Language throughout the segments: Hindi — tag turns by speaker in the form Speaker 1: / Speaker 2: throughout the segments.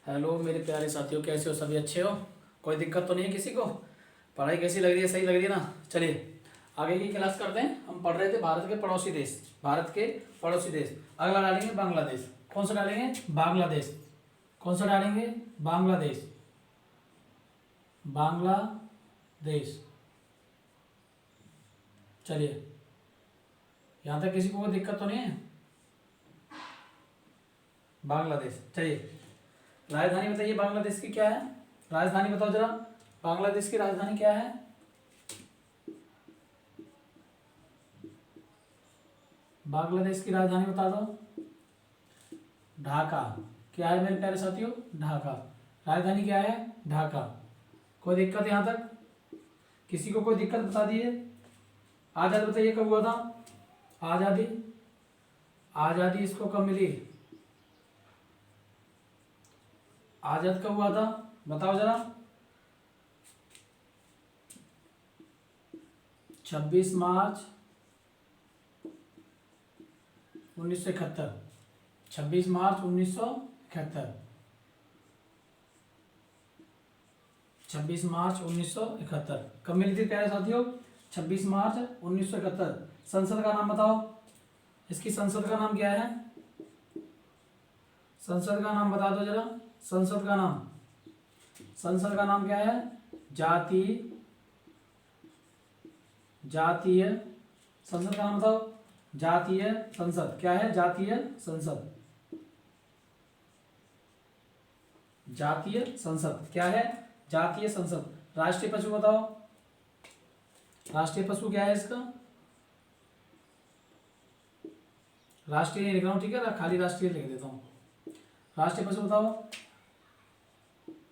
Speaker 1: हेलो मेरे प्यारे साथियों, कैसे हो? सभी अच्छे हो? कोई दिक्कत तो नहीं है किसी को? पढ़ाई कैसी लग रही है? सही लग रही है ना? चलिए आगे की क्लास करते हैं। हम पढ़ रहे थे भारत के पड़ोसी देश। भारत के पड़ोसी देश। अगला डालेंगे बांग्लादेश। कौन सा डालेंगे? बांग्लादेश। कौन सा डालेंगे? बांग्लादेश। बांग्लादेश। चलिए, यहाँ तक किसी को कोई दिक्कत तो नहीं है? बांग्लादेश। चलिए, राजधानी बताइए बांग्लादेश की क्या है? राजधानी बताओ जरा। बांग्लादेश की राजधानी क्या है? बांग्लादेश की राजधानी बता दो। ढाका। क्या है मेरे प्यारे साथियों? ढाका। राजधानी क्या है? ढाका। कोई दिक्कत यहाँ तक? किसी को कोई दिक्कत बता दिए। आजादी बताइए कब हुआ था? आजादी। आजादी इसको कब मिली? आजाद कब हुआ था? बताओ जरा। 26 मार्च 1971। 26 मार्च 1971। 26 मार्च 1971 कब मिली थी प्यारे साथियों? 26 मार्च 1971। संसद का नाम बताओ। इसकी संसद का नाम क्या है? संसद का नाम बता दो जरा। संसद का नाम। संसद का नाम क्या है? जातीय संसद का नाम बताओ। जातीय संसद। क्या है? जातीय संसद। जातीय संसद क्या है? जातीय संसद। राष्ट्रीय पशु बताओ। राष्ट्रीय पशु क्या है इसका? राष्ट्रीय नहीं लिख रहा हूं, ठीक है ना? खाली राष्ट्रीय लिख देता हूं। राष्ट्रीय पशु बताओ।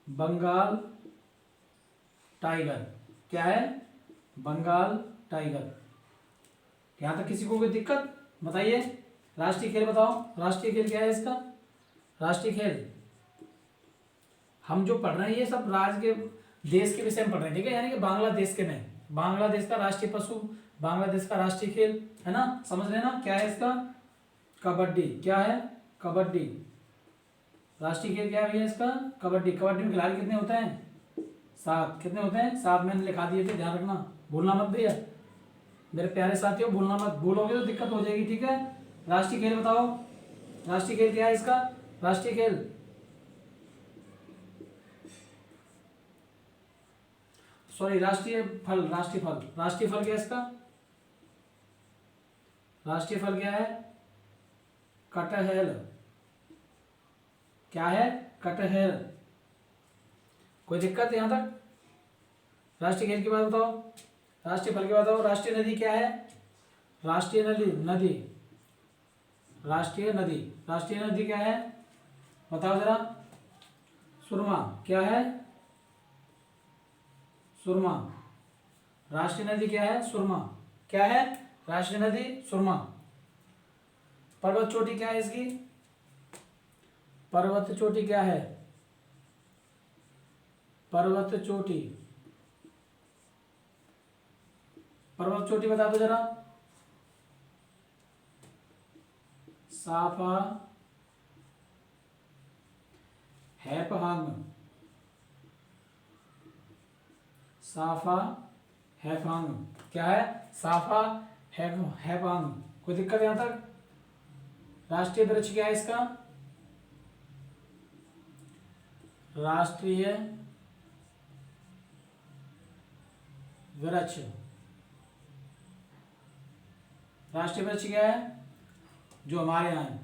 Speaker 1: बंगाल टाइगर। क्या है? बंगाल टाइगर। यहां तक किसी को कोई दिक्कत बताइए। राष्ट्रीय खेल बताओ। राष्ट्रीय खेल क्या है इसका? राष्ट्रीय खेल हम जो पढ़ रहे हैं ये सब राज्य के देश के विषय में पढ़ रहे हैं, ठीक है? यानी कि बांग्लादेश के नहीं। बांग्लादेश का राष्ट्रीय पशु, बांग्लादेश का राष्ट्रीय खेल है ना? समझ रहे ना? क्या है इसका? कबड्डी। क्या है? कबड्डी। राष्ट्रीय खेल क्या है भैया इसका? कबड्डी। कबड्डी में खिलाड़ी कितने होते हैं? 7। कितने होते हैं? 7। मैंने लिखा दिए थे, ध्यान रखना, भूलना मत भैया मेरे प्यारे साथियों, भूलना मत। भूलोगे तो दिक्कत हो जाएगी, ठीक है? राष्ट्रीय खेल बताओ। राष्ट्रीय खेल क्या है इसका? राष्ट्रीय खेल सॉरी, राष्ट्रीय फल। राष्ट्रीय फल। राष्ट्रीय फल क्या है इसका? राष्ट्रीय फल क्या है? कटहल। क्या है? कटहल। कोई दिक्कत यहां तक? राष्ट्रीय खेल की बात बताओ। राष्ट्रीय फल की बात बताओ। राष्ट्रीय नदी क्या है? राष्ट्रीय नदी। नदी। राष्ट्रीय नदी। राष्ट्रीय नदी क्या है? बताओ जरा। सुरमा। क्या है? सुरमा। राष्ट्रीय नदी क्या है? सुरमा। क्या है? राष्ट्रीय नदी सुरमा। पर्वत चोटी क्या है इसकी? पर्वत चोटी क्या है? पर्वत चोटी। पर्वत चोटी बता दो जरा। साफा हैफहांग। साफा हैफहांग। क्या है? साफा हैफहांग। कोई दिक्कत यहां तक? राष्ट्रीय वृक्ष क्या है इसका? राष्ट्रीय वृक्ष। राष्ट्रीय वृक्ष क्या है? जो हमारे यहाँ है,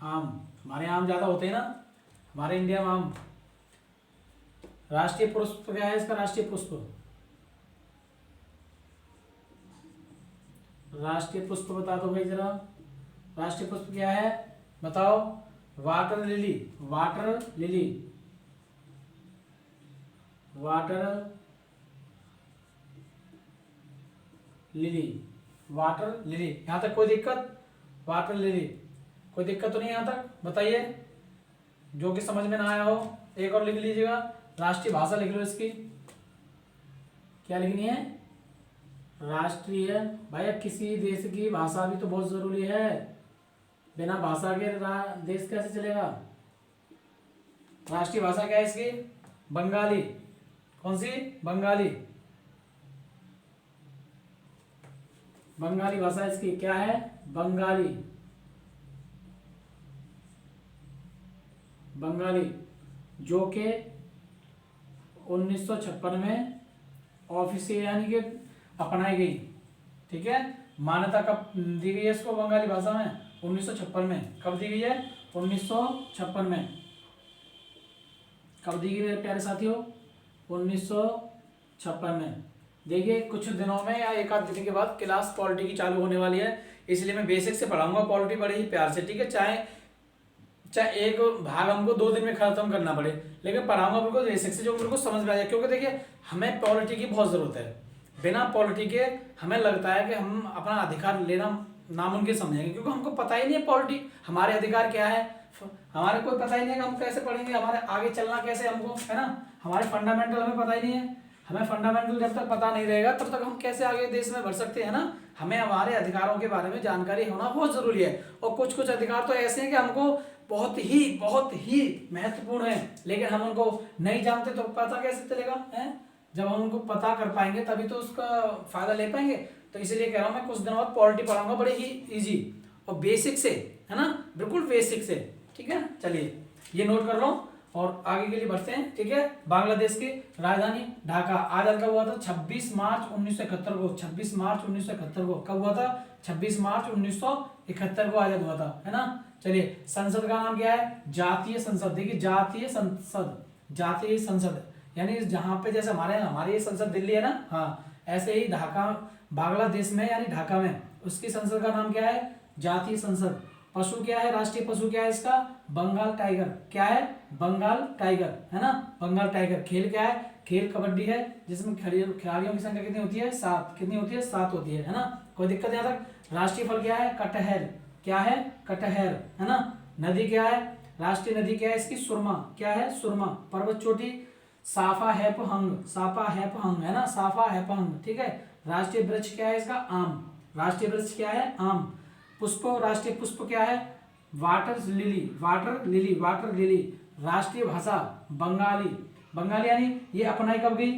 Speaker 1: आम। हमारे यहाँ आम ज्यादा होते हैं ना, हमारे इंडिया में आम। राष्ट्रीय पुष्प क्या है इसका? राष्ट्रीय पुष्प। राष्ट्रीय पुष्प बता दो भाई जरा। राष्ट्रीय पुष्प क्या है बताओ। Water lily. Water lily. Water lily. Water lily. यहां तक कोई दिक्कत? Water lily. कोई दिक्कत तो नहीं यहां तक? बताइए। जो कि समझ में ना आया हो एक और लिख लीजिएगा। राष्ट्रीय भाषा लिख लो इसकी। क्या लिखनी है? राष्ट्रीय। भाई किसी देश की भाषा भी तो बहुत जरूरी है। बिना भाषा के देश कैसे चलेगा? राष्ट्रीय भाषा क्या है इसकी? बंगाली। कौन सी? बंगाली। बंगाली भाषा इसकी क्या है? बंगाली। बंगाली, जो कि 1956 में ऑफिशियल यानी कि अपनाई गई। ठीक है, मान्यता कब दी गई है इसको बंगाली भाषा में? 1956 में। कब दी गई है? 1956 में। कब दी गई मेरे प्यारे साथियों? 1956 में। देखिए कुछ दिनों में या एक आध दिन के बाद क्लास पॉलिटी की चालू होने वाली है, इसलिए मैं बेसिक से पढ़ाऊंगा पॉलिटी बड़े ही प्यार से। ठीक है, चाहे एक भाग हमको 2 दिन में खत्म करना पड़े, लेकिन पढ़ाऊंगा बिल्कुल बेसिक से, जो बिल्कुल समझ में आ जाए। क्योंकि देखिए हमें पॉलिटी की बहुत जरूरत है। बिना पॉलिटी के हमें लगता है कि हम अपना अधिकार लेना नामुमकिन समझेंगे, क्योंकि हमको पता ही नहीं है पॉलिटी हमारे अधिकार क्या है। हमारे कोई पता ही नहीं है कि हम कैसे पढ़ेंगे, हमारे आगे चलना कैसे हमको, है ना। हमारे फंडामेंटल हमें पता ही नहीं है। हमें फंडामेंटल जब तक पता नहीं रहेगा तब तक हम कैसे आगे देश में बढ़ सकते हैं ना। हमें हमारे अधिकारों के बारे में जानकारी होना बहुत जरूरी है। और कुछ कुछ अधिकार तो ऐसे हैं कि हमको बहुत ही महत्वपूर्ण है, लेकिन हम उनको नहीं जानते तो पता कैसे चलेगा है। जब हम उनको पता कर पाएंगे तभी तो उसका फायदा ले पाएंगे। तो इसीलिए कह रहा हूँ मैं कुछ दिनों बाद पॉलिटी पढ़ाऊंगा बड़े ही इजी और बेसिक से, है ना, बिल्कुल बेसिक से। ठीक है, चलिए ये नोट कर लो और आगे के लिए बढ़ते हैं। ठीक है, बांग्लादेश की राजधानी ढाका आजाद कब हुआ था? 26 मार्च 1971 को। 26 मार्च 1971 को कब हुआ था? 26 मार्च 1971 को आजाद हुआ था, है ना। चलिए, संसद का नाम क्या है? जातीय संसद। देखिए जातीय संसद, जातीय संसद यानी जहां पे जैसे हमारी ये संसद दिल्ली है ना, हाँ, ऐसे ही ढाका बांग्लादेश में यानी ढाका में उसकी संसद का नाम क्या है? जातीय संसद। पशु क्या है? राष्ट्रीय पशु क्या है इसका? बंगाल टाइगर। क्या है? बंगाल टाइगर, है ना, बंगाल टाइगर। खेल क्या है? खेल कबड्डी है, जिसमें खिलाड़ियों की संख्या कितनी होती है? 7। कितनी होती है? 7 होती है ना। कोई दिक्कत यहाँ तक? राष्ट्रीय फल क्या है? कटहल। क्या है? कटहल, है ना। नदी क्या है? राष्ट्रीय नदी क्या है इसकी? सुरमा। क्या है? सुरमा। पर्वत चोटी साफा हैपहंग, साफा हैपहंग, है ना, साफा हैपहंग। ठीक है, राष्ट्रीय वृक्ष क्या है इसका? आम। राष्ट्रीय वृक्ष क्या है? आम। पुष्प, राष्ट्रीय पुष्प क्या है? Water lily, water lily, water lily. राष्ट्रीय भाषा बंगाली। बंगाली यानी ये अपनाई कब गई?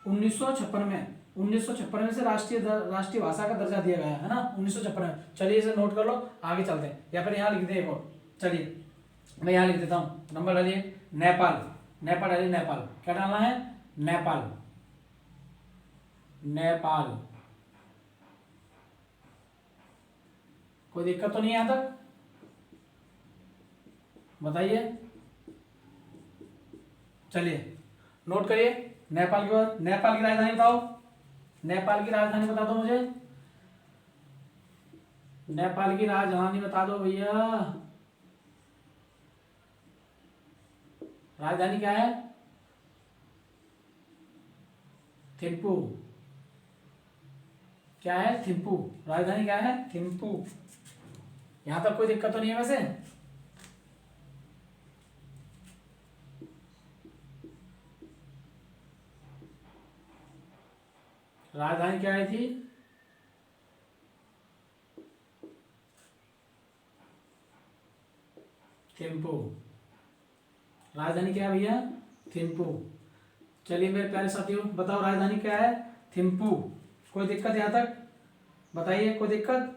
Speaker 1: 1956 में। 1956 में से राष्ट्रीय भाषा का दर्जा दिया गया है ना, 1956 में। चलिए इसे नोट कर लो, आगे चलते हैं। या फिर यहाँ लिख दें एक और। चलिए मैं यहाँ लिख देता हूँ, नंबर डालिए। नेपाल, नेपाल डालिए। नेपाल क्या डालना है? नेपाल, नेपाल। कोई दिक्कत तो नहीं है यहां तक? बताइए। चलिए नोट करिए। नेपाल की बात, नेपाल की राजधानी बताओ। नेपाल की राजधानी बता दो मुझे। नेपाल की राजधानी बता दो भैया। राजधानी क्या है? थिम्पू। क्या है? थिम्पू। राजधानी क्या है? थिम्पू। यहां तक कोई दिक्कत तो नहीं है वैसे? राजधानी क्या आई थी? थिम्पू। राजधानी क्या है भैया? थिम्पू। चलिए मेरे प्यारे साथियों बताओ राजधानी क्या है? थिम्पू। कोई दिक्कत यहाँ तक? बताइए, कोई दिक्कत?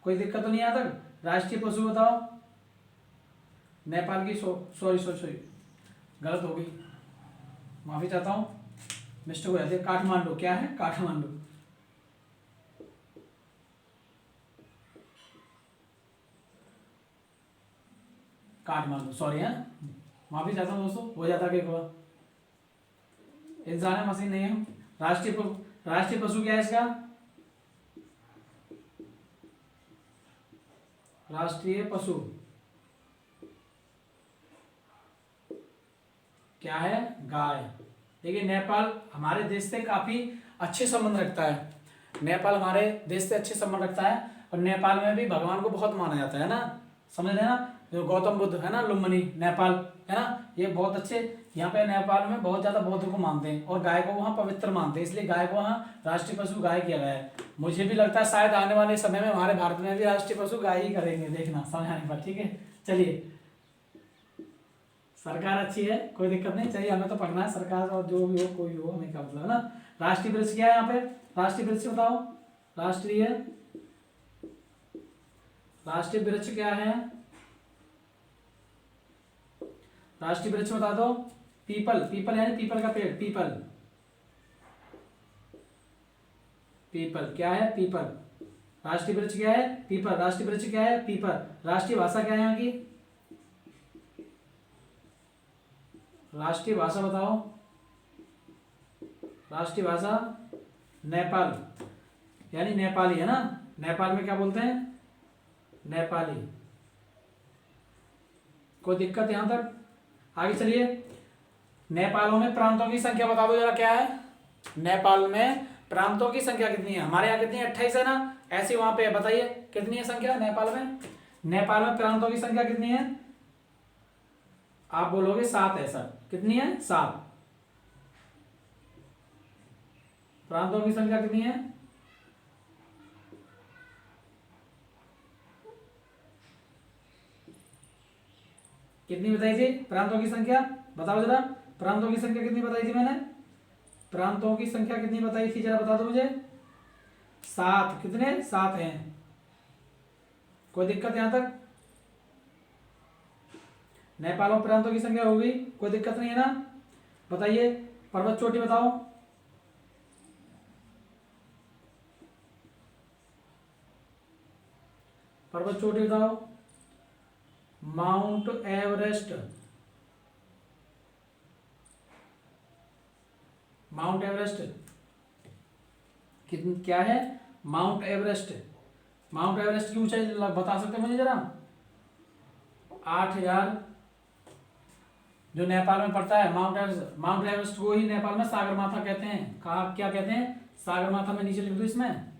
Speaker 1: कोई दिक्कत तो नहीं यहाँ तक? राष्ट्रीय पशु बताओ। नेपाल की सॉरी सॉरी सॉरी गलत हो गई, माफी चाहता हूँ, मिस्टेक हो जाती है। काठमांडू। क्या है? काठमांडू। काठमांडू, सॉरी है, माफी चाहता हूँ दोस्तों, हो जाता है बार। इंसान है, मशीन नहीं है। राष्ट्रीय पशु क्या है इसका? राष्ट्रीय पशु क्या है? गाय। देखिए नेपाल हमारे देश से काफी अच्छे संबंध रखता है। नेपाल हमारे देश से अच्छे संबंध रखता है और नेपाल में भी भगवान को बहुत माना जाता है ना, समझ रहे हैं ना। जो गौतम बुद्ध है ना, लुम्बिनी नेपाल, है ना, ये बहुत अच्छे यहाँ पे नेपाल में बहुत ज्यादा बौद्ध को मानते हैं और गाय को वहाँ पवित्र मानते हैं, इसलिए गाय को वहाँ राष्ट्रीय पशु गाय किया गया है। मुझे भी लगता है शायद आने वाले समय में हमारे भारत में भी राष्ट्रीय पशु गाय ही करेंगे, देखना समय आने पर। ठीक है, चलिए सरकार अच्छी है, कोई दिक्कत नहीं, चाहिए हमें तो पढ़ना है, सरकार और जो भी हो कोई भी हो, हमें क्या मतलब है ना। राष्ट्रीय वृक्ष क्या है यहाँ पे, राष्ट्रीय वृक्ष बताओ, राष्ट्रीय राष्ट्रीय वृक्ष क्या है, राष्ट्रीय वृक्ष बता दो। पीपल, पीपल यानी पीपल का पेड़, पीपल, पीपल क्या है, पीपल। राष्ट्रीय वृक्ष क्या है, पीपल। राष्ट्रीय वृक्ष क्या है, पीपल। राष्ट्रीय भाषा क्या है यहाँ की, राष्ट्रीय भाषा बताओ, राष्ट्रीय भाषा नेपाल यानी नेपाली है ना, नेपाल में क्या बोलते हैं, नेपाली। कोई दिक्कत यहां तक, आगे चलिए। नेपालों में प्रांतों की संख्या बता दो जरा, क्या है नेपाल में प्रांतों की संख्या कितनी है, हमारे यहाँ कितनी है, 28 है ना, ऐसी वहां पे बताइए कितनी है संख्या नेपाल में। नेपाल में प्रांतों की संख्या कितनी है, आप बोलोगे 7 है सर, कितनी है, 7। प्रांतों की संख्या कितनी है, कितनी बताई थी प्रांतों की संख्या, बताओ जरा, प्रांतों की संख्या कितनी बताई थी मैंने, प्रांतों की संख्या कितनी बताई थी जरा बता दो मुझे। 7, कितने, 7 हैं। कोई दिक्कत यहां तक, नेपालों प्रांतों की संख्या होगी, कोई दिक्कत नहीं है ना, बताइए। पर्वत चोटी बताओ, पर्वत चोटी बताओ। माउंट एवरेस्ट, माउंट एवरेस्ट कितनी क्या है, माउंट एवरेस्ट, माउंट एवरेस्ट की ऊंचाई बता सकते मुझे जरा। 8000, जो नेपाल में पड़ता है माउंट एवरेस्ट, माउंट एवरेस्ट को ही नेपाल में सागरमाथा कहते हैं। कहा क्या कहते हैं, सागरमाथा में नीचे लिख दो इसमें,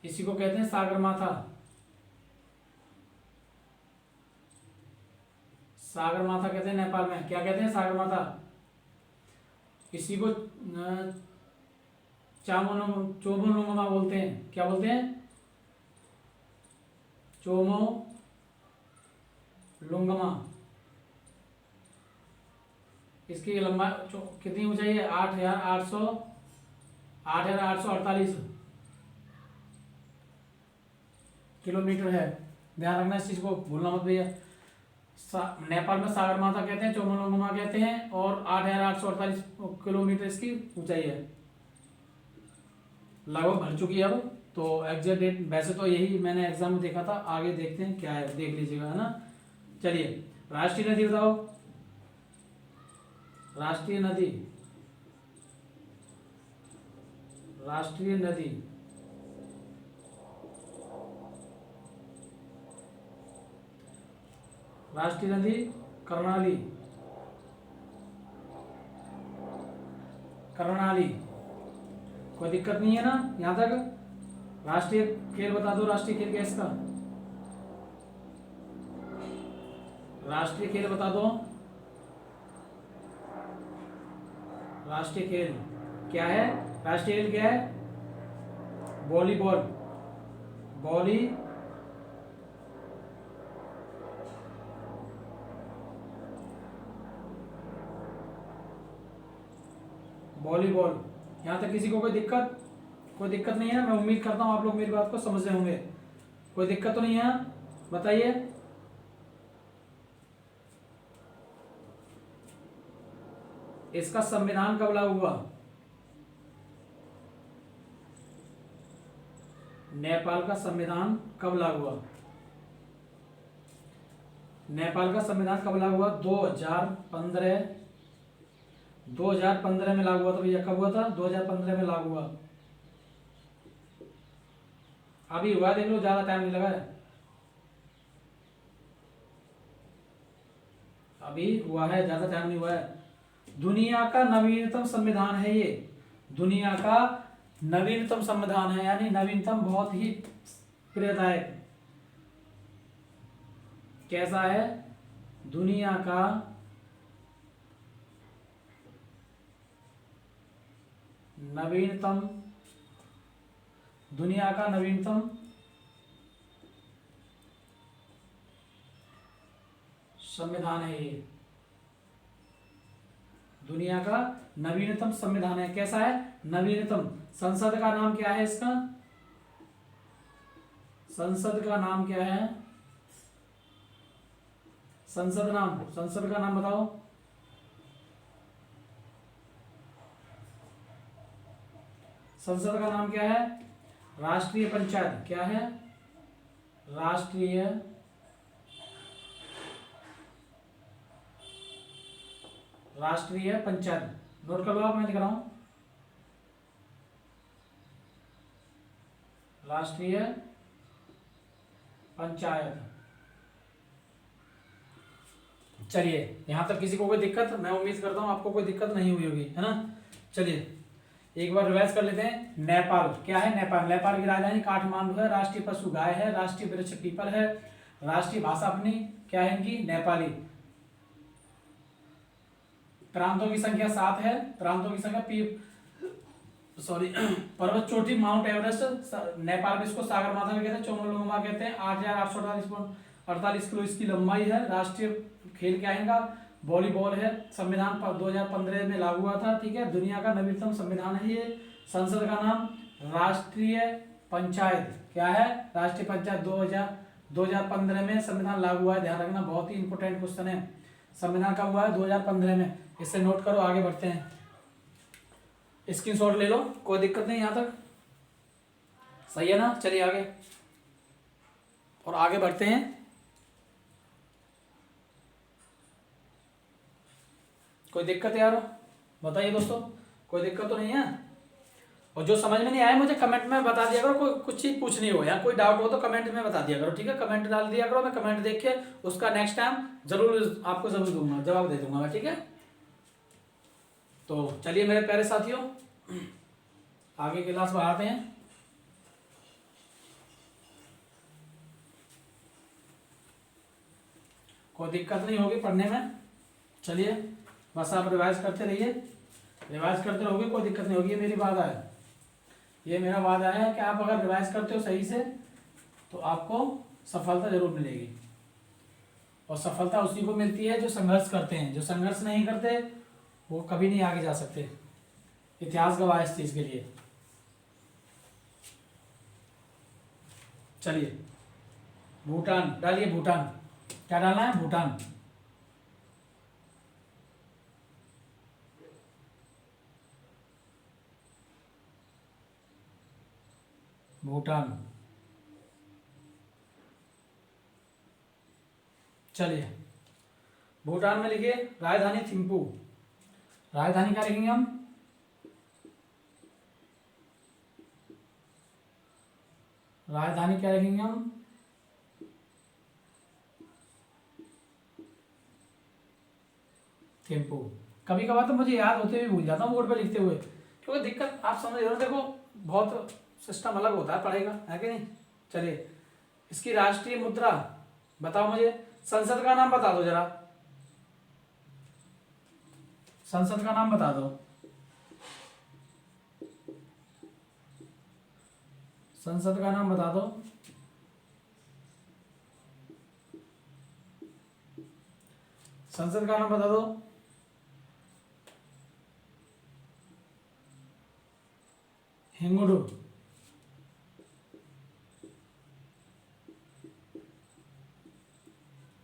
Speaker 1: इसी को कहते हैं सागरमाथा, सागरमाथा कहते हैं नेपाल में, क्या कहते हैं, सागरमाथा। इसी को चोमोलुंगमा बोलते हैं, क्या बोलते हैं, चोमोलुंगमा। इसकी लंबाई कितनी ऊंचाई है, 8,848 किलोमीटर है। ध्यान रखना इस चीज को, भूलना मत भैया। नेपाल में सागरमाथा कहते हैं, चोमोलुंगमा कहते हैं, और 8,848 किलोमीटर इसकी ऊंचाई है। लगभग भर चुकी है अब तो, एग्जैक्ट डेट वैसे तो यही मैंने एग्जाम में देखा था, आगे देखते हैं क्या है, देख लीजिएगा है ना। चलिए, राष्ट्रीय नदी बताओ, राष्ट्रीय नदी, राष्ट्रीय नदी राष्ट्रीय नदी कर्णाली, कर्णाली। कोई दिक्कत नहीं है ना यहां तक। राष्ट्रीय खेल बता दो, राष्ट्रीय खेल क्या है इसका, राष्ट्रीय खेल बता दो, राष्ट्रीय खेल क्या है, राष्ट्रीय खेल क्या है, वॉलीबॉल, वॉलीबॉल। यहाँ तक किसी को कोई दिक्कत, कोई दिक्कत नहीं है ना, मैं उम्मीद करता हूँ आप लोग मेरी बात को समझ रहे होंगे, कोई दिक्कत तो नहीं है, बताइए। इसका संविधान कब लागू हुआ, नेपाल का संविधान कब लागू हुआ, नेपाल का संविधान कब लागू हुआ, 2015 में लागू हुआ था भैया। कब हुआ था, 2015 में लागू हुआ, अभी हुआ, देख लो, ज्यादा टाइम नहीं लगा है, अभी हुआ है, ज्यादा टाइम नहीं हुआ है। दुनिया का नवीनतम संविधान है ये, दुनिया का नवीनतम संविधान है, यानी नवीनतम, बहुत ही प्रेरणादायक। कैसा है, दुनिया का नवीनतम, दुनिया का नवीनतम संविधान है ये, दुनिया का नवीनतम संविधान है। कैसा है? नवीनतम। संसद का नाम क्या है इसका? संसद का नाम क्या है? संसद का नाम बताओ। संसद का नाम क्या है? राष्ट्रीय पंचायत। क्या है? राष्ट्रीय पंचायत। नोट कर लो आप, मैं लिख रहा हूं। राष्ट्रीय पंचायत। चलिए, यहां तक किसी को कोई दिक्कत? मैं उम्मीद करता हूं आपको कोई दिक्कत नहीं हुई होगी, है ना। चलिए एक बार रिवाइज कर लेते हैं। नेपाल क्या है? नेपाल की राजधानी काठमांडू है। राष्ट्रीय पशु गाय है। राष्ट्रीय वृक्ष पीपल है। राष्ट्रीय भाषा अपनी क्या है इनकी? नेपाली। प्रांतों की संख्या 7 है। प्रांतों की संख्या पर्वत चोटी माउंट एवरेस्ट, नेपाल में इसको सागरमाथा भी कहते हैं, चोमोलोंगमा कहते हैं। 8,848 किलो इसकी लंबाई है। राष्ट्रीय खेल क्या है इनका? वॉलीबॉल है। संविधान 2015 में लागू हुआ था। ठीक है, दुनिया का नवीनतम संविधान है ये। संसद का नाम राष्ट्रीय पंचायत। क्या है? राष्ट्रीय पंचायत। 2015 में संविधान लागू हुआ है, ध्यान रखना, बहुत ही इंपोर्टेंट क्वेश्चन है। संविधान कब हुआ है? 2015 में। इससे नोट करो, आगे बढ़ते हैं। स्क्रीनशॉट ले लो, कोई दिक्कत नहीं, यहां तक सही है ना। चलिए आगे, और आगे बढ़ते हैं। कोई दिक्कत है यार? बताइए दोस्तों, कोई दिक्कत तो नहीं है? और जो समझ में नहीं आया मुझे कमेंट में बता दिया करो। कोई कुछ चीज पूछनी हो या कोई डाउट हो तो कमेंट में बता दिया करो। ठीक है, कमेंट डाल दिया करो, मैं कमेंट देख के उसका नेक्स्ट टाइम जरूर आपको दूंगा, जवाब दे दूंगा मैं। ठीक है, तो चलिए मेरे प्यारे साथियों, आगे क्लास बढ़ाते हैं। कोई दिक्कत नहीं होगी पढ़ने में। चलिए बस आप रिवाइज करते रहिए, रिवाइज करते रहोगे, कोई दिक्कत नहीं होगी। ये मेरी वादा है, ये मेरा वादा है कि आप अगर रिवाइज करते हो सही से तो आपको सफलता जरूर मिलेगी। और सफलता उसी को मिलती है जो संघर्ष करते हैं। जो संघर्ष नहीं करते वो कभी नहीं आगे जा सकते। इतिहास गवाह है इस चीज के लिए। चलिए भूटान डालिए। भूटान क्या डालना है? भूटान। भूटान। चलिए भूटान में लिखिए राजधानी थिम्पू। राजधानी क्या लिखेंगे हम? राजधानी क्या लिखेंगे हम? थिम्पू। कभी कभार तो मुझे याद होते हुए भूल जाता हूँ बोर्ड पे लिखते हुए, क्योंकि दिक्कत आप समझ रहे हो। देखो बहुत सिस्टम अलग होता है पढ़ाई का, है कि नहीं। चलिए इसकी राष्ट्रीय मुद्रा बताओ मुझे। संसद का नाम बता दो जरा, संसद का नाम बता दो। संसद का नाम बता दो। संसद का नाम बता दो। हिंगुडू।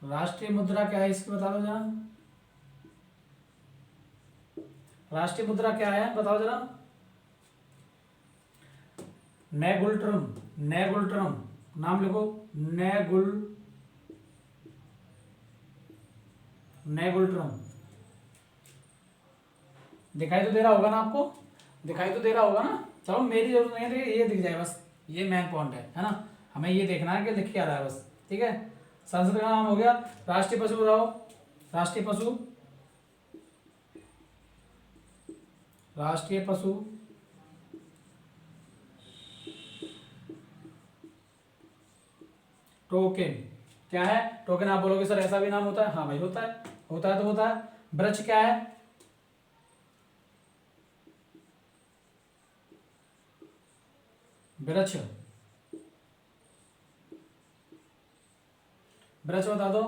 Speaker 1: राष्ट्रीय मुद्रा क्या है इसकी बता दो जरा। राष्ट्रीय मुद्रा क्या है बताओ जरा। नेगुलट्रम। नेगुलट्रम नाम लिखो। नेगुलट्रम। दिखाई तो दे रहा होगा ना आपको? दिखाई तो दे रहा होगा ना। चलो मेरी जरूरत नहीं है, ये दिख जाए बस, ये मेन पॉइंट है ना। हमें ये देखना है कि लिख क्या रहा है बस। ठीक है, संसद का नाम हो गया। राष्ट्रीय पशु बताओ। राष्ट्रीय पशु, राष्ट्रीय पशु टोकन क्या है? टोकन आप बोलोगे सर ऐसा भी नाम होता है? हाँ भाई होता है, होता है तो होता है। वृक्ष क्या है? वृक्ष, बता दो।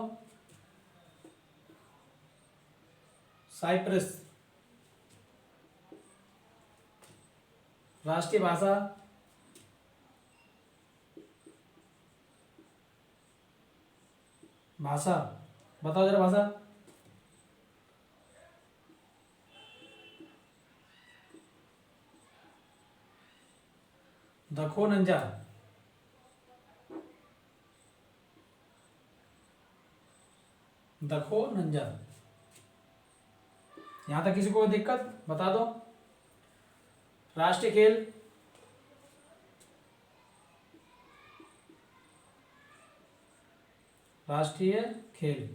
Speaker 1: साइप्रस। राष्ट्रीय भाषा, भाषा बताओ जरा भाषा। दखो नंजा, दखो नंजा। यहां तक किसी को कोई दिक्कत बता दो। राष्ट्रीय खेल, राष्ट्रीय खेल,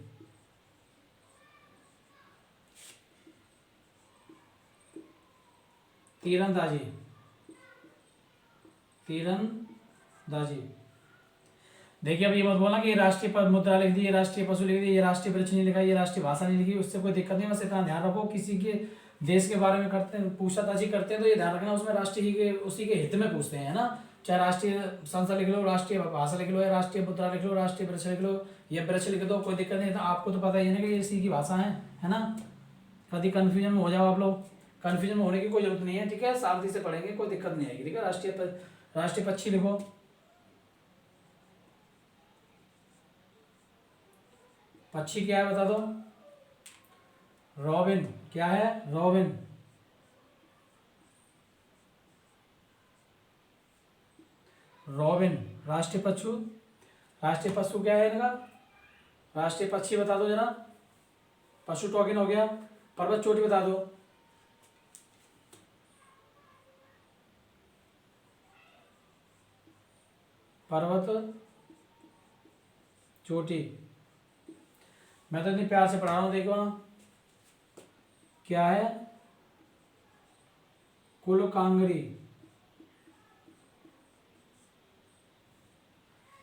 Speaker 1: तीरंदाजी, तीरंदाजी। देखिए अब ये मत बोलना कि ये राष्ट्रीय मुद्रा लिख दी, ये राष्ट्रीय पशु लिख दी, ये राष्ट्रीय वृक्ष नहीं लिखा, ये राष्ट्रीय भाषा नहीं लिखी, उससे कोई दिक्कत नहीं। बस इतना ध्यान रखो, किसी के देश के बारे में करते हैं, पूछताछ करते हैं तो ये ध्यान रखना उसमें राष्ट्रीय के उसी के हित में पूछते हैं, है ना। चाहे राष्ट्रीय संसद लिख लो, राष्ट्रीय भाषा लिख लो, या राष्ट्रीय मुद्रा लिख लो, राष्ट्रीय वृक्ष लिख लो, या वृक्ष लिख दो, कोई दिक्कत नहीं। तो आपको तो पता ही है ना कि ये इसी की भाषा है ना। कभी कन्फ्यूजन में हो जाओ आप लोग, कन्फ्यूजन में होने की कोई जरूरत नहीं है, ठीक है। शांति से पढ़ेंगे, कोई दिक्कत नहीं आएगी, ठीक है। राष्ट्रीय पक्षी लिखो, पक्षी क्या है बता दो। रॉबिन, क्या है रॉबिन। रॉबिन राष्ट्रीय पशु, राष्ट्रीय पशु क्या है इनका, राष्ट्रीय पक्षी बता दो जरा। पशु टोकन हो गया। पर्वत चोटी बता दो। पर्वत चोटी। मैं तो इतनी प्यार से पढ़ा रहा हूँ, देखो ना क्या है, कुलकांगरी,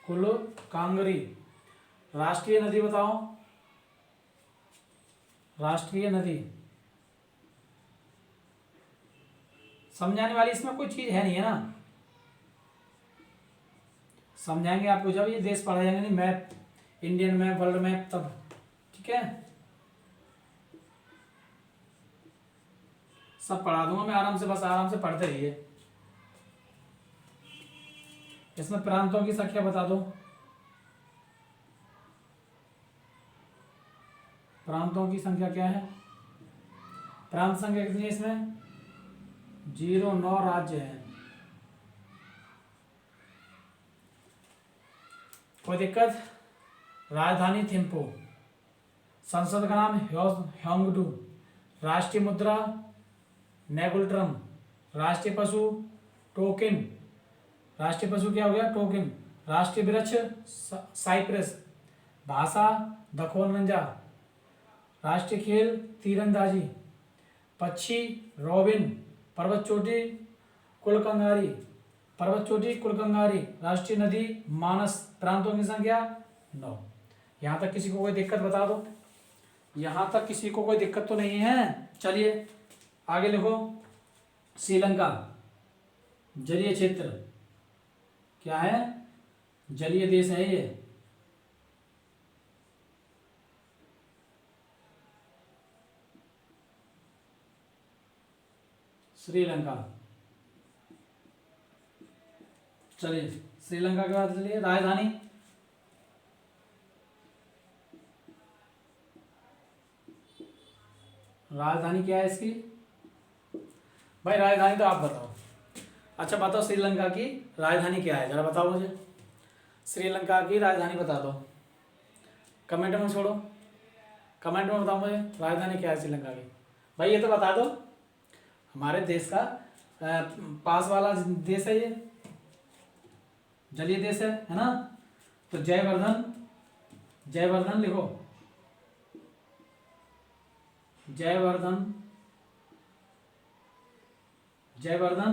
Speaker 1: कुलकांगरी। राष्ट्रीय नदी बताओ, राष्ट्रीय नदी। समझाने वाली इसमें कोई चीज है नहीं, है ना। समझाएंगे आपको जब ये देश पढ़ा जाएंगे, नहीं map, Indian map, world map, तब, ठीक है। सब पढ़ा दूंगा मैं आराम से, बस आराम से पढ़ते रहिए। इसमें प्रांतों की संख्या बता दो। प्रांतों की संख्या क्या है, प्रांत संख्या कितनी है इसमें, 09 राज्य है। कोई दिक्कत। राजधानी थिम्पू, संसद का नाम ह्योंगडू, राष्ट्रीय मुद्रा नेगुलट्रम, राष्ट्रीय पशु टोकिन, राष्ट्रीय पशु क्या हो गया टोकिन, राष्ट्रीय वृक्ष साइप्रस, भाषा दखोनमंजा, राष्ट्रीय खेल तीरंदाजी, पक्षी रॉबिन, पर्वत चोटी कुलकंगारी, पर्वत चोटी कुलकंगारी, राष्ट्रीय नदी मानस, प्रांतों की संख्या 9। यहाँ तक किसी को कोई दिक्कत बता दो, यहाँ तक किसी को कोई दिक्कत तो नहीं है। चलिए आगे लिखो। श्रीलंका, जलीय क्षेत्र, क्या है, जलीय देश है ये। श्रीलंका। चलिए श्रीलंका के बाद चलिए राजधानी। राजधानी क्या है इसकी भाई, राजधानी तो आप बताओ। अच्छा बताओ श्रीलंका की राजधानी क्या है, जरा बताओ मुझे। श्रीलंका की राजधानी बता दो, कमेंट में छोड़ो, कमेंट में बताओ मुझे राजधानी क्या है श्रीलंका की। भाई ये तो बता दो, हमारे देश का पास वाला देश है ये, जलीय देश है ना। तो जयवर्धन, जयवर्धन लिखो, जयवर्धन, जयवर्धन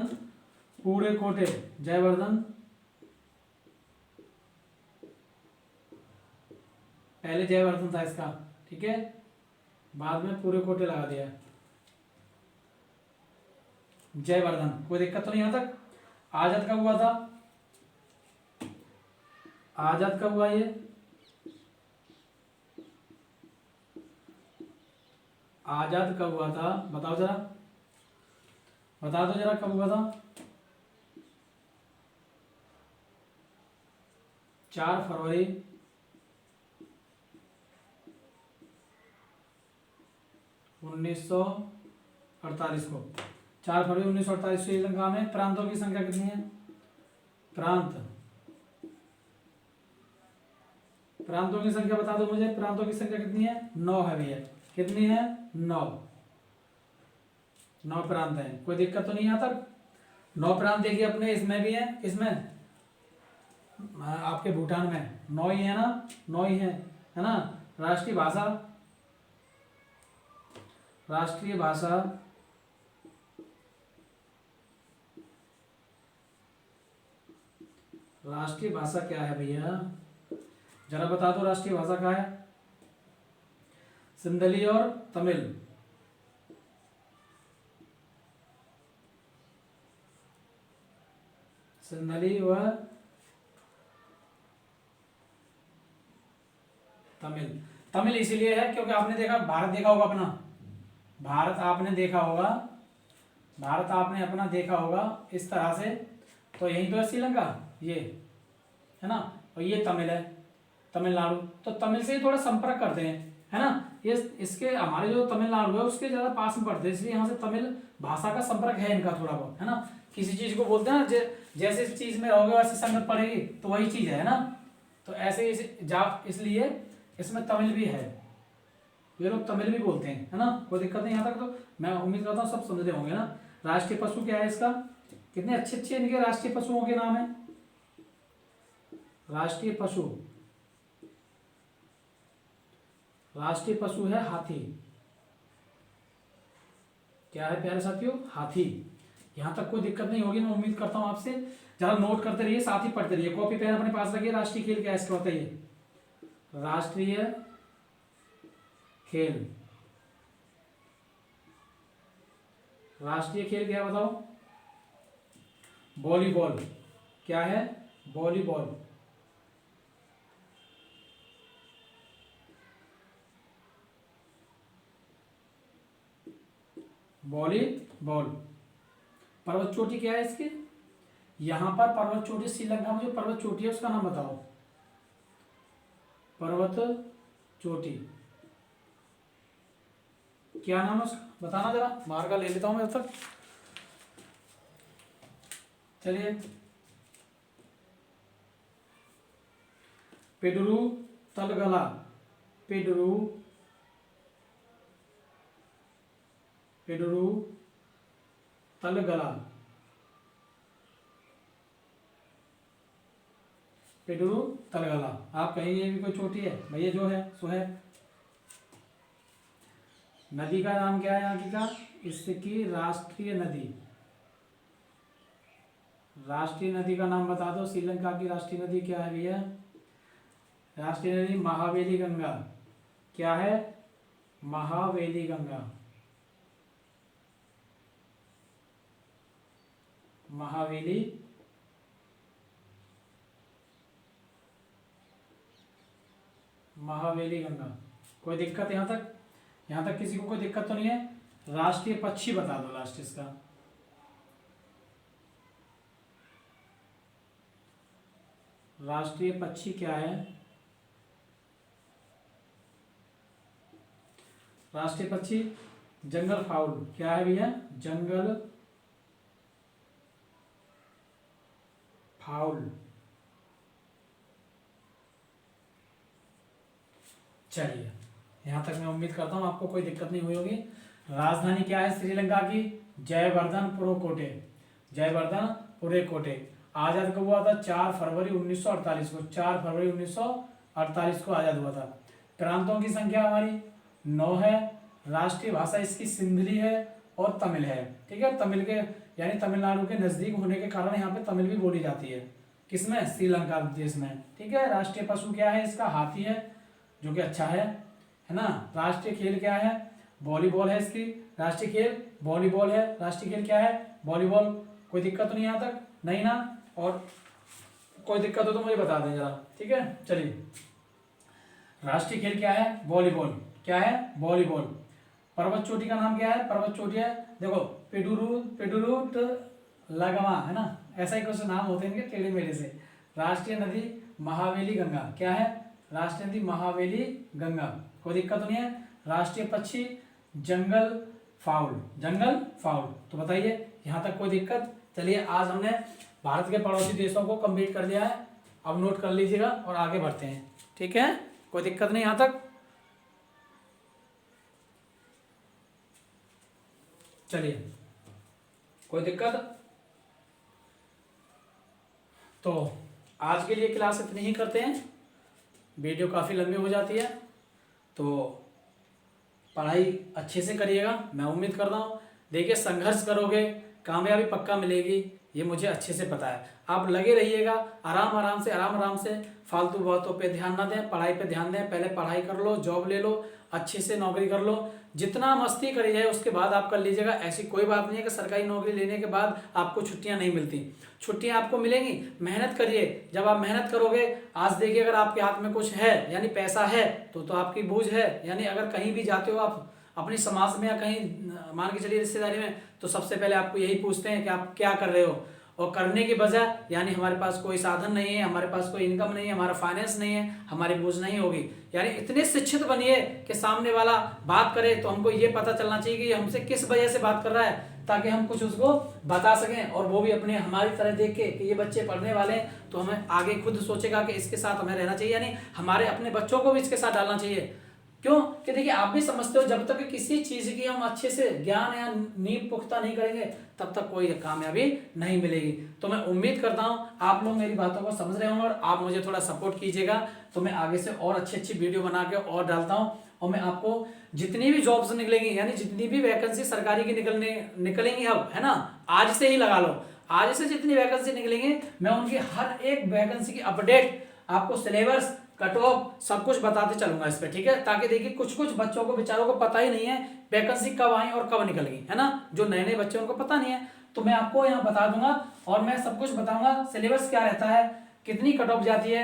Speaker 1: पूरे कोटे, जयवर्धन पहले जयवर्धन था इसका, ठीक है, बाद में पूरे कोटे लगा दिया जयवर्धन। कोई दिक्कत तो नहीं। यहां तक आजाद कब हुआ था, आजाद कब हुआ ये, आजाद कब हुआ था बताओ जरा, बता दो जरा कब हुआ था। 4 फरवरी 1948 को, 4 फरवरी 1948 श्रीलंका में प्रांतों की संख्या कितनी है? प्रांतों की संख्या बता दो मुझे, प्रांतों की संख्या कितनी है? 9 है भैया। कितनी है? 9 प्रांत हैं। कोई दिक्कत तो नहीं यहाँ तक? 9 प्रांत देखिए अपने इसमें भी है, किसमें? आपके भूटान में 9 ही है ना, 9 ही है ना। राष्ट्रीय भाषा क्या है भैया? जरा बता दो, राष्ट्रीय भाषा क्या है? सिंधली और तमिल। सिंधली व तमिल इसीलिए है क्योंकि आपने देखा, भारत देखा होगा अपना, भारत आपने अपना देखा होगा इस तरह से, तो यही तो है श्रीलंका, ये है ना, और ये तमिल है, तमिलनाडु। तो तमिल से ही थोड़ा संपर्क करते हैं, है ना। ये इसके हमारे जो तमिलनाडु है उसके ज़्यादा पास में पड़ते हैं, इसलिए यहाँ से तमिल भाषा का संपर्क है इनका थोड़ा बहुत, है ना। किसी चीज़ को बोलते हैं ना, जैसे इस चीज़ में रहोगे वैसे संगत पड़ेगी, तो वही चीज़ है ना। तो ऐसे इसलिए इसमें तमिल भी है, ये लोग तमिल भी बोलते हैं, है ना। कोई दिक्कत नहीं यहाँ तक। तो मैं उम्मीद करता हूँ सब समझते होंगे ना। राष्ट्रीय पशु क्या है इसका? कितने अच्छे अच्छे इनके राष्ट्रीय पशुओं के नाम है। राष्ट्रीय पशु है हाथी। क्या है प्यारे साथियों? हाथी। यहाँ तक कोई दिक्कत नहीं होगी, मैं उम्मीद करता हूँ आपसे। जरा नोट करते रहिए, साथ ही पढ़ते रहिए, कॉपी पेन अपने पास रखिए। राष्ट्रीय खेल क्या है इसका बताइए? राष्ट्रीय खेल क्या बताओ? वॉलीबॉल। क्या है? वॉलीबॉल। पर्वत चोटी क्या है इसकी? यहां पर पर्वत चोटी, श्रीलंका में जो पर्वत चोटी है उसका नाम बताओ। पर्वत चोटी क्या नाम है उसका? बताना जरा, बाहर का ले लेता हूं मैं जब तक। चलिए, पेडरू तलगला। पेडरू तलगला। पेडरू तलगला। आप कहीं ये भी कोई चोटी है भैया? जो है सो है। नदी का नाम क्या है यहाँ की का? इसकी राष्ट्रीय नदी का नाम बता दो। श्रीलंका की राष्ट्रीय नदी क्या है भैया? राष्ट्रीय नदी महावेली गंगा। क्या है? महावेली गंगा। महावेली गंगा। कोई दिक्कत यहाँ तक? यहाँ तक किसी को कोई दिक्कत तो नहीं है? राष्ट्रीय पक्षी बता दो लास्ट इसका। राष्ट्रीय पक्षी क्या है? राष्ट्रीय पक्षी जंगल फाउल। क्या है भैया? जंगल फाउल। चलिए, यहाँ तक मैं उम्मीद करता हूँ आपको कोई दिक्कत नहीं हुई होगी। राजधानी क्या है श्रीलंका की? जयवर्धनपुरे। आज़ाद कब हुआ था? 4 फरवरी 1948 को। 4 फरवरी 1948 को आज़ाद हुआ था। प्रांतों की संख्या हमारी 9 है। राष्ट्रीय भाषा इसकी सिंधली है और तमिल है। ठीक है, तमिल के यानी तमिलनाडु के नज़दीक होने के कारण यहाँ पे तमिल भी बोली जाती है। किसमें? श्रीलंका देश में। ठीक है। राष्ट्रीय पशु क्या है इसका? हाथी है, जो कि अच्छा है ना। राष्ट्रीय खेल क्या है? वॉलीबॉल है इसकी। राष्ट्रीय खेल वॉलीबॉल है। राष्ट्रीय खेल क्या है? वॉलीबॉल। कोई दिक्कत तो नहीं यहाँ तक? नहीं ना। और कोई दिक्कत हो तो मुझे बता दें जरा। ठीक है, चलिए। राष्ट्रीय खेल क्या है? वॉलीबॉल। क्या है? वॉलीबॉल। पर्वत चोटी का नाम क्या है? पर्वत चोटी है, देखो, पेडुरुट लगमा, है ना। ऐसा ही कुछ नाम होते हैं इनके टेढ़े मेढ़े से। राष्ट्रीय नदी महावेली गंगा, क्या है राष्ट्रीय नदी महावेली गंगा, कोई दिक्कत नहीं है। राष्ट्रीय पक्षी जंगल फाउल, जंगल फाउल। तो बताइए यहाँ तक कोई दिक्कत? चलिए आज हमने भारत के पड़ोसी देशों को कंप्लीट कर लिया है, अब नोट कर लीजिएगा और आगे बढ़ते हैं, ठीक है, कोई दिक्कत नहीं यहाँ तक। चलिए कोई दिक्कत? तो आज के लिए क्लास इतनी ही करते हैं, वीडियो काफ़ी लंबी हो जाती है, तो पढ़ाई अच्छे से करिएगा, मैं उम्मीद कर रहा हूँ। देखिए संघर्ष करोगे कामयाबी पक्का मिलेगी, ये मुझे अच्छे से पता है। आप लगे रहिएगा, आराम आराम से फालतू बातों पे ध्यान ना दें, पढ़ाई पे ध्यान दें। पहले पढ़ाई कर लो, जॉब ले लो, अच्छे से नौकरी कर लो, जितना मस्ती करी जाए उसके बाद आप कर लीजिएगा। ऐसी कोई बात नहीं है कि सरकारी नौकरी लेने के बाद आपको छुट्टियां नहीं मिलती, छुट्टियां आपको मिलेंगी। मेहनत करिए, जब आप मेहनत करोगे, आज देखिए अगर आपके हाथ में कुछ है यानी पैसा है तो आपकी बूझ है, यानी अगर कहीं भी जाते हो आप अपनी समाज में या कहीं मान के चलिए रिश्तेदारी में, तो सबसे पहले आपको यही पूछते हैं कि आप क्या कर रहे हो, और करने की बजाय यानी हमारे पास कोई साधन नहीं है, हमारे पास कोई इनकम नहीं है, हमारा फाइनेंस नहीं है, हमारी बूझ नहीं होगी। यानी इतने शिक्षित बनिए कि सामने वाला बात करे तो हमको ये पता चलना चाहिए कि हमसे किस वजह से बात कर रहा है, ताकि हम कुछ उसको बता सकें, और वो भी अपने हमारी तरह देख के कि ये बच्चे पढ़ने वाले हैं तो हमें आगे खुद सोचेगा कि इसके साथ हमें रहना चाहिए, यानी हमारे अपने बच्चों को भी इसके साथ डालना चाहिए। क्यों कि देखिए आप भी समझते हो, जब तक किसी चीज की हम अच्छे से ज्ञान या नींव पुख्ता नहीं करेंगे तब तक कोई कामयाबी नहीं मिलेगी। तो मैं उम्मीद करता हूं आप लोग मेरी बातों को समझ रहे होंगे और आप मुझे थोड़ा सपोर्ट कीजिएगा, तो मैं आगे से और अच्छी वीडियो बना के और डालता हूं, और मैं आपको जितनी भी जॉब्स निकलेंगी यानी जितनी भी वैकेंसी सरकारी की निकलेंगी अब, है ना, आज से ही लगा लो, आज से जितनी वैकेंसी निकलेंगी मैं उनकी हर एक वैकेंसी की अपडेट आपको, सिलेबस, कट ऑफ सब कुछ बताते चलूंगा इस पे, ठीक है, ताकि देखिए कुछ बच्चों को बेचारों को पता ही नहीं है वैकेंसी कब आई और कब निकल गई, है ना, जो नए नए बच्चे उनको पता नहीं है, तो मैं आपको यहाँ बता दूंगा और मैं सब कुछ बताऊंगा। सिलेबस क्या रहता है, कितनी कट ऑफ जाती है,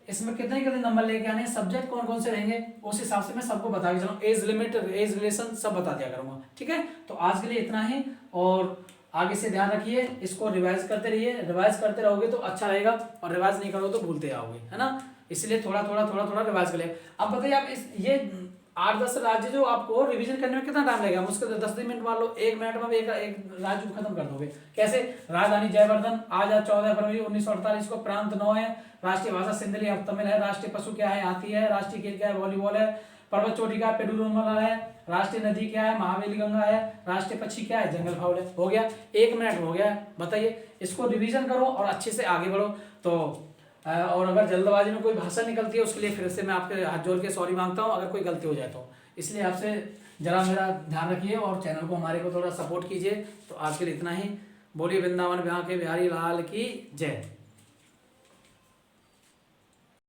Speaker 1: इसमें कितने नंबर लेके आने, सब्जेक्ट कौन कौन से रहेंगे, उस हिसाब से मैं सबको बता के चलूँ, एज लिमिट, एज रिलेशन सब बता दिया करूंगा, ठीक है। तो आज के लिए इतना ही, और आगे से ध्यान रखिए, इसको रिवाइज करते रहिए, रिवाइज करते रहोगे तो अच्छा रहेगा, और रिवाइज नहीं करोगे तो भूलते आओगे, है ना, इसलिए थोड़ा रिवाइज कर ले। अब बताइए आप ये 8-10 राज्य जो आपको रिवीजन करने में कितना टाइम लगेगा, मुझको 10 मिनट मान लो, 1 मिनट में एक राज्य को खत्म कर दोगे। कैसे? राजधानी जयवर्धन, आज 14 फरवरी 1948 को, प्रांत 9 है, राष्ट्रीय भाषा सिंधली अब तमिल है, राष्ट्रीय पशु क्या है, हाथी है, राष्ट्रीय खेल क्या है, वॉलीबॉल है, पर्वत चोटी का पेडुरमला है, राष्ट्रीय नदी क्या है, महावेली गंगा है, राष्ट्रीय पक्षी क्या है, जंगल फाउल है। हो गया, 1 मिनट हो गया। बताइए, इसको रिवीजन करो और अच्छे से आगे बढ़ो। तो और अगर जल्दबाजी में कोई भाषा निकलती है उसके लिए फिर से मैं आपके हाथ जोड़ के सॉरी मांगता हूँ, अगर कोई गलती हो जाए तो। इसलिए आपसे जरा मेरा ध्यान रखिए और चैनल को हमारे को थोड़ा सपोर्ट कीजिए। तो आज के लिए इतना ही। बोलिए वृंदावन बिहार के बिहारी लाल की जय।